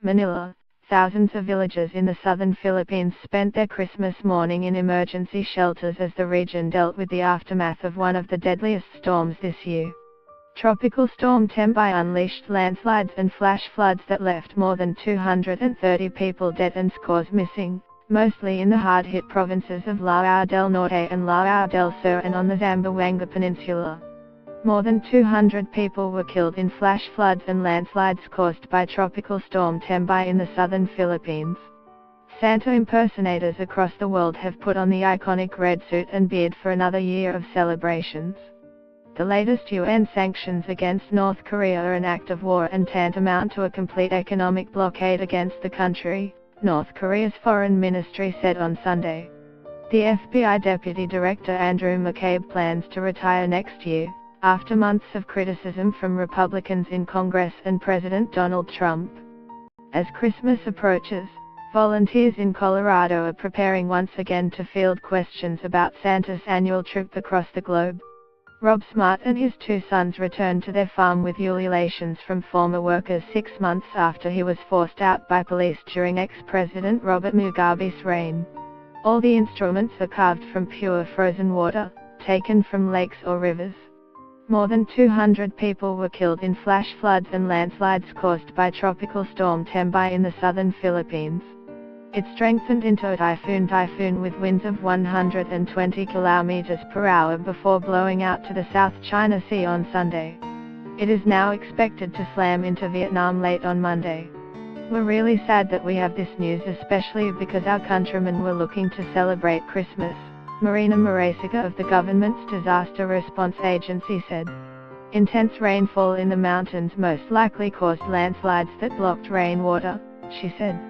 Manila, thousands of villagers in the southern Philippines spent their Christmas morning in emergency shelters as the region dealt with the aftermath of one of the deadliest storms this year. Tropical storm Tembin unleashed landslides and flash floods that left more than 230 people dead and scores missing, mostly in the hard-hit provinces of Lao del Norte and Lao del Sur and on the Zamboanga Peninsula. More than 200 people were killed in flash floods and landslides caused by Tropical Storm Tembin in the southern Philippines. Santa impersonators across the world have put on the iconic red suit and beard for another year of celebrations. The latest UN sanctions against North Korea are an act of war and tantamount to a complete economic blockade against the country, North Korea's foreign ministry said on Sunday. The FBI Deputy Director Andrew McCabe plans to retire next year, after months of criticism from Republicans in Congress and President Donald Trump. As Christmas approaches, volunteers in Colorado are preparing once again to field questions about Santa's annual trip across the globe. Rob Smart and his two sons returned to their farm with ululations from former workers 6 months after he was forced out by police during ex-President Robert Mugabe's reign. All the instruments are carved from pure frozen water, taken from lakes or rivers. More than 200 people were killed in flash floods and landslides caused by Tropical Storm Tembin in the southern Philippines. It strengthened into a typhoon with winds of 120 km per hour before blowing out to the South China Sea on Sunday. It is now expected to slam into Vietnam late on Monday. We're really sad that we have this news, especially because our countrymen were looking to celebrate Christmas, Marina Marasiga of the government's disaster response agency said. Intense rainfall in the mountains most likely caused landslides that blocked rainwater, she said.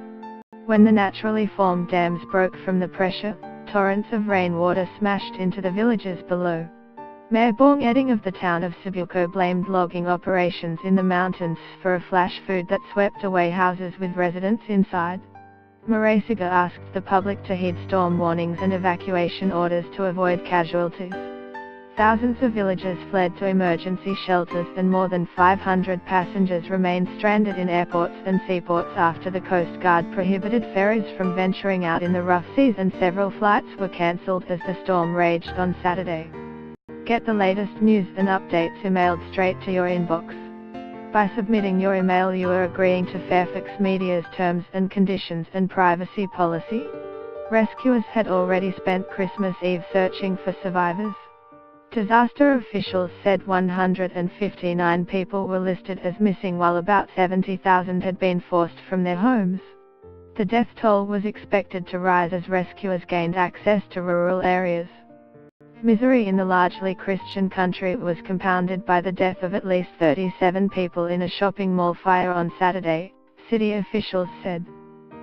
When the naturally formed dams broke from the pressure, torrents of rainwater smashed into the villages below. Mayor Bong Eding of the town of Cebuco blamed logging operations in the mountains for a flash flood that swept away houses with residents inside. Marasiga asked the public to heed storm warnings and evacuation orders to avoid casualties. Thousands of villagers fled to emergency shelters and more than 500 passengers remained stranded in airports and seaports after the Coast Guard prohibited ferries from venturing out in the rough seas and several flights were cancelled as the storm raged on Saturday. Get the latest news and updates emailed straight to your inbox. By submitting your email, you are agreeing to Fairfax Media's terms and conditions and privacy policy. Rescuers had already spent Christmas Eve searching for survivors. Disaster officials said 159 people were listed as missing while about 70,000 had been forced from their homes. The death toll was expected to rise as rescuers gained access to rural areas. Misery in the largely Christian country was compounded by the death of at least 37 people in a shopping mall fire on Saturday, city officials said.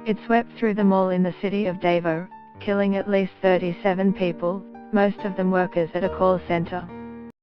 It swept through the mall in the city of Davao, killing at least 37 people, most of them workers at a call center.